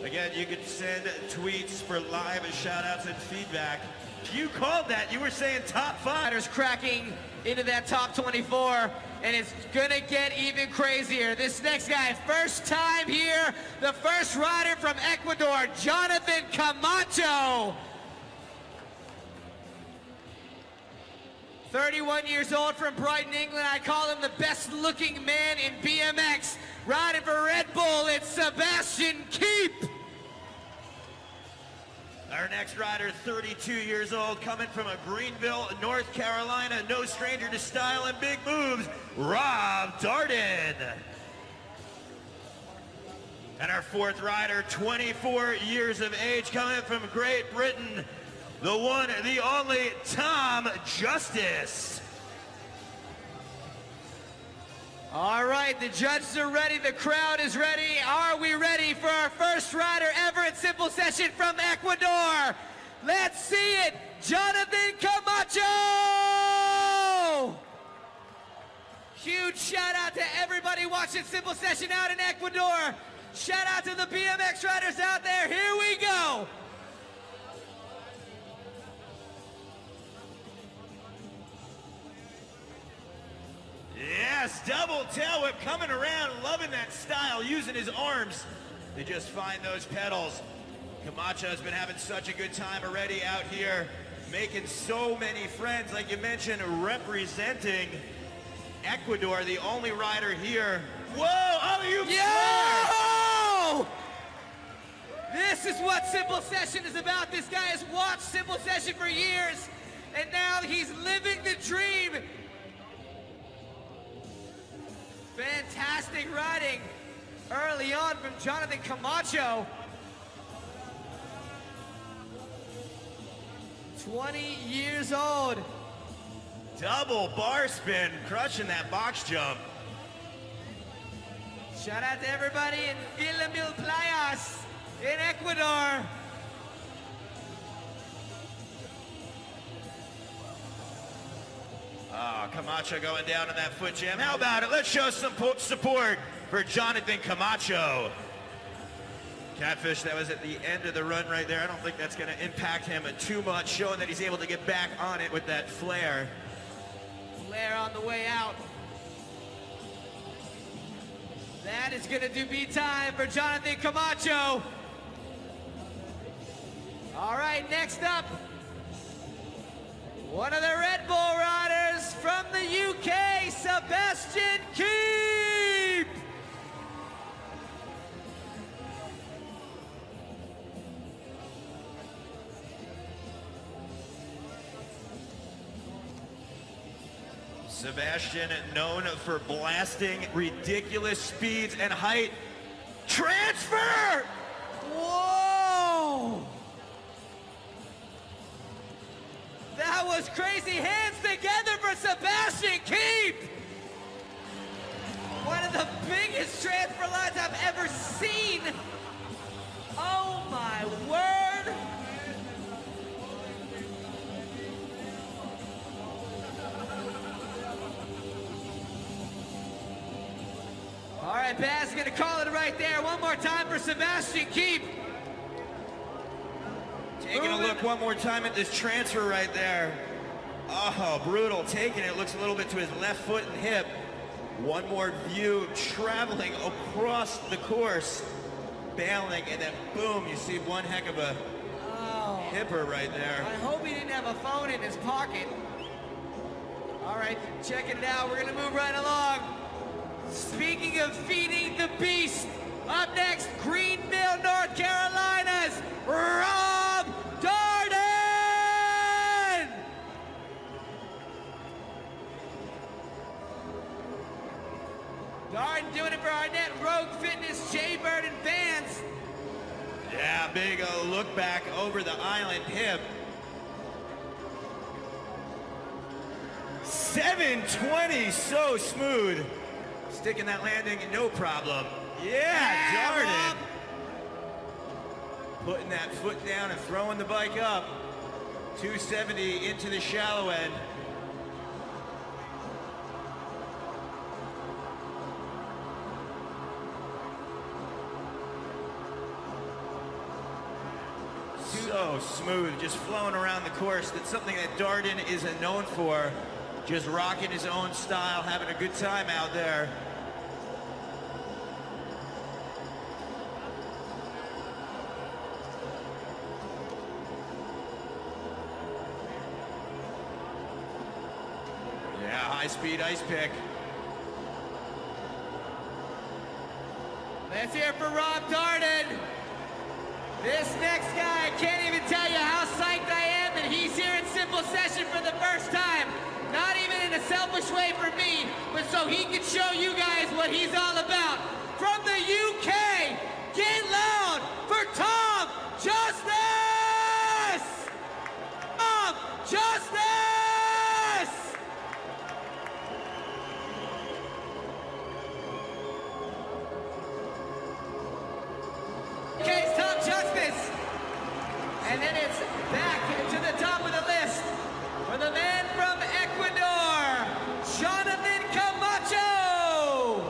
Again, you can send tweets for live shout-outs and feedback. You called that. You were saying top 5. Riders cracking into that top 24, and it's gonna get even crazier. This next guy, first time here, the first rider from Ecuador, Jonathan Camacho. 31 years old from Brighton, England. I call him the best looking man in BMX. Riding for Red Bull, it's Sebastian Keep. Our next rider, 32 years old, coming from Greenville, North Carolina, no stranger to style and big moves, Rob Darden. And our fourth rider, 24 years of age, coming from Great Britain, the one, the only, Tom Justice. All right, the judges are ready, the crowd is ready. Are we ready for our first rider ever in Simple Session from Ecuador? Let's see it, Jonathan Camacho! Huge shout out to everybody watching Simple Session out in Ecuador. Shout out to the BMX riders out there, here we go. Yes, double tail whip coming around, loving that style, using his arms to just find those pedals. Camacho has been having such a good time already out here, making so many friends, like you mentioned, representing Ecuador, the only rider here. Whoa, alley-oop Yo! This is what Simple Session is about. This guy has watched Simple Session for years, and now he's living the dream. Fantastic riding early on from Jonathan Camacho. 20 years old. Double bar spin, crushing that box jump. Shout out to everybody in Villa Mil Playas in Ecuador. Oh, Camacho going down on that foot jam. How about it? Let's show some support for Jonathan Camacho. Catfish, that was at the end of the run right there. I don't think that's going to impact him too much, showing that he's able to get back on it with that flare. Flare on the way out. That is going to do beat time for Jonathan Camacho. All right, next up, one of the Red Bull riders from the UK, Sebastian Keep. Sebastian, known for blasting ridiculous speeds and height. Transfer! Whoa! That was crazy. Hands together for Sebastian Keep. One of the biggest transfer lines I've ever seen. Oh my word. All right, Baz gonna call it right there. One more time for Sebastian Keep. Taking a look one more time at this transfer right there. Oh, brutal. Taking it, looks a little bit to his left foot and hip. One more view, traveling across the course, bailing, and then boom, you see one heck of a hipper right there. I hope he didn't have a phone in his pocket. All right, checking it out. We're gonna move right along. Speaking of feeding the beast, up next, Greenville, North Carolina's Rob Darden! Darden doing it for Arnett, Rogue Fitness, Jaybird, and Vans. Yeah, big look back over the island hip. 720, so smooth. Sticking that landing, no problem. Yeah, Darden. Putting that foot down and throwing the bike up. 270 into the shallow end. so smooth, just flowing around the course. That's something that Darden isn't known for. Just rocking his own style, having a good time out there. Yeah, high-speed ice pick. Let's hear it for Rob Darden. This next guy, I can't even tell you how psyched I am that he's here in Simple Session for the first time. Not even in a selfish way for me, but so he can show you guys what he's all about. From the UK, get loud for Tom Justice! Tom Justice! Okay, it's Tom Justice. And then it's back to the top of the list for the man from Ecuador, Jonathan Camacho.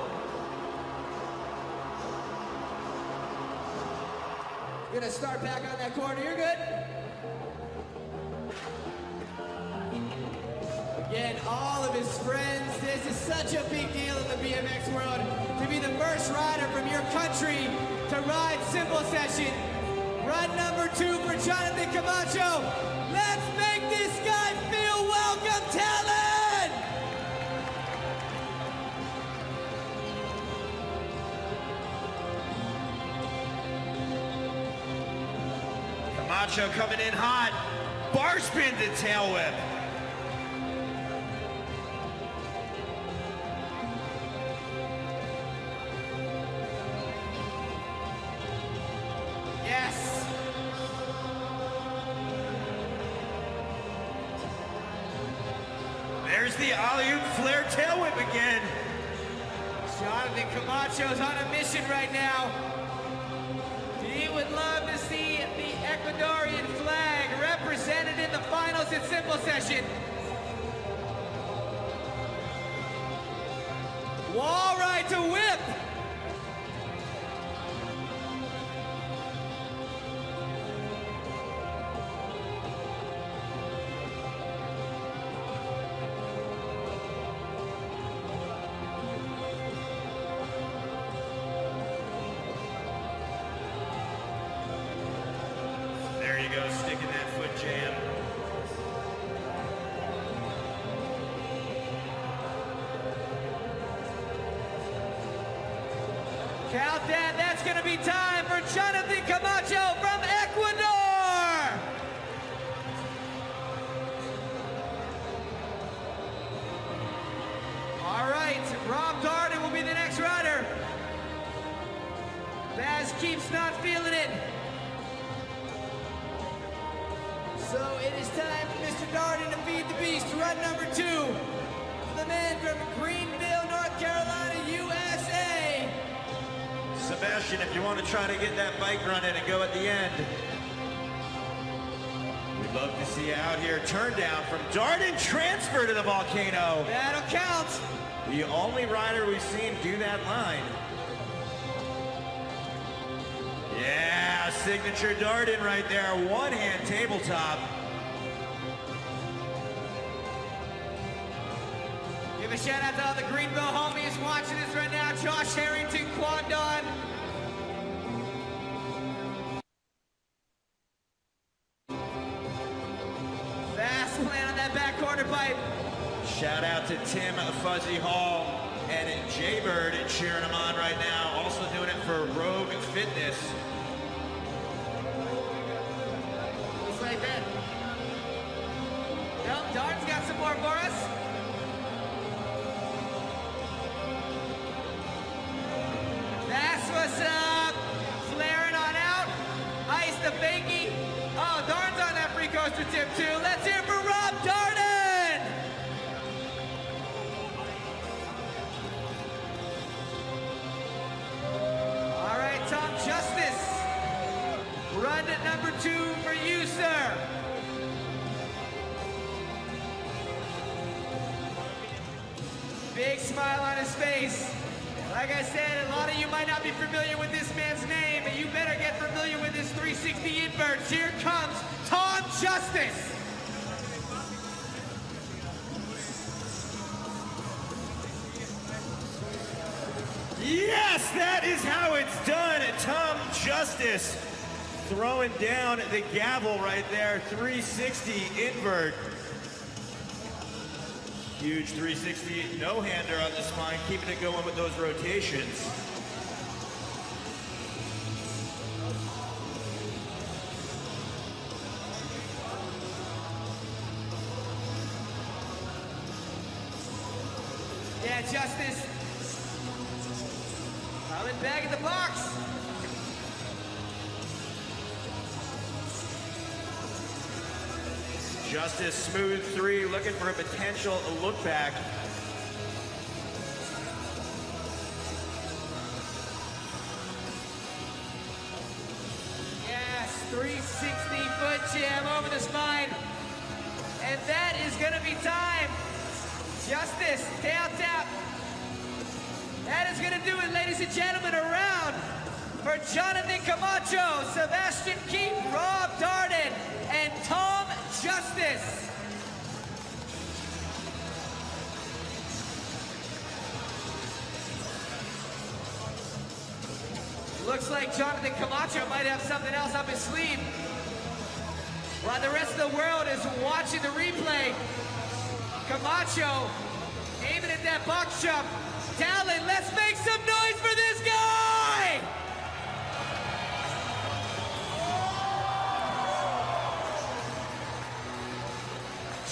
Gonna start back on that corner, you're good. Again, all of his friends, this is such a big deal in the BMX world to be the first rider from your country to ride Simple Session. Run number 2 for Jonathan Camacho. Let's make this guy feel welcome, talent! Camacho coming in hot. Bar spin to tail whip. Yes! There's the alley-oop flare tail whip again. Jonathan Camacho's on a mission right now. He would love to see the Ecuadorian flag represented in the finals in Simple Session. Wall ride to whip. There you go, sticking that foot jam. Count that, that's gonna be time for Jonathan Camacho from Ecuador! All right, Rob Darden will be the next rider. Baz keeps not feeling it. So it is time for Mr. Darden to feed the beast, run number 2. For the man from Greenville, North Carolina, USA. Sebastian, if you want to try to get that bike run in and go at the end, we'd love to see you out here. Turn down from Darden, transfer to the volcano. That'll count. The only rider we've seen do that line. Yeah, signature Darden right there, one-hand tabletop. Give a shout out to all the Greenville homies watching this right now. Josh Harrington, Quandon. Fast plan on that back quarter pipe. Shout out to Tim Fuzzy Hall and Jaybird cheering him on right now. Also doing it for Rogue Fitness. Just like that. Nope, Darden's got some more for us. That's what's up. Flaring on out. Ice the fakie. Oh, Darden's on that free coaster tip too. Let's hear it for Rob Darden. All right, Tom Justice. Run at number 2 for you, sir. Big smile on his face. Like I said, a lot of you might not be familiar with this man's name, but you better get familiar with his 360 360 inverts. Here comes Tom Justice. Yes, that is how it's done. Tom Justice throwing down the gavel right there. 360 invert. Huge 360 no-hander on the spine, keeping it going with those rotations. Yeah, Justice. Coming back in the box. Justice, smooth three, looking for a potential look back. Yes, 360 foot jam over the spine. And that is gonna be time. Justice, tail tap. That is gonna do it, ladies and gentlemen. A round for Jonathan Camacho, Sebastian Keith, Rob Darden, and Tom Justice. Looks like Jonathan Camacho might have something else up his sleeve. While the rest of the world is watching the replay, Camacho aiming at that box jump. Talon, let's make some noise for this guy!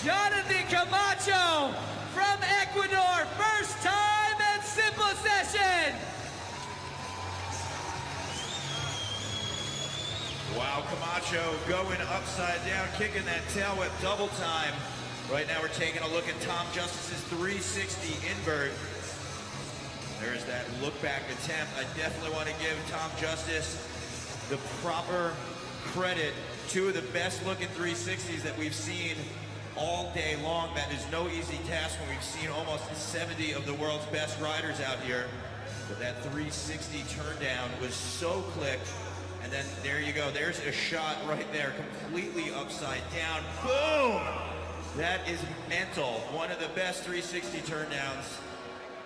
Jonathan Camacho from Ecuador, first time at Simple Session. Wow, Camacho going upside down, kicking that tail whip double time. Right now we're taking a look at Tom Justice's 360 invert. There's that look back attempt. I definitely want to give Tom Justice the proper credit. Two of the best looking 360s that we've seen all day long. That is no easy task when we've seen almost 70 of the world's best riders out here. But that 360 turn down was so quick. And then there you go. There's a shot right there, completely upside down. Boom! That is mental. One of the best 360 turn downs.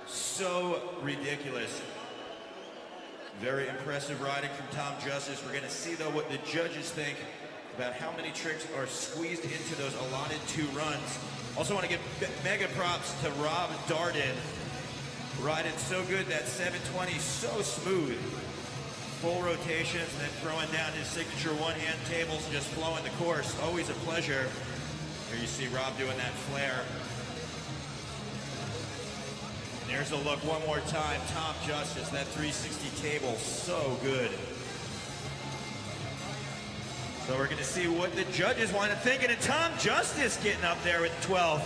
So ridiculous. Very impressive riding from Tom Justice. We're going to see, though, what the judges think about how many tricks are squeezed into those allotted 2 runs. Also want to give mega props to Rob Darden. Riding so good, that 720, so smooth. Full rotations and then throwing down his signature one-hand tables, just flowing the course. Always a pleasure. Here you see Rob doing that flare. And there's a look one more time. Tom Justice, that 360 table, so good. So we're going to see what the judges want to think. And Tom Justice getting up there with 12.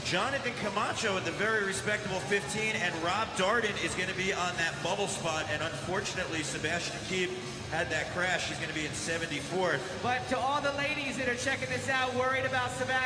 Jonathan Camacho with the very respectable 15, and Rob Darden is going to be on that bubble spot. And unfortunately, Sebastian Keith had that crash. He's going to be in 74th. But to all the ladies that are checking this out, worried about Sebastian.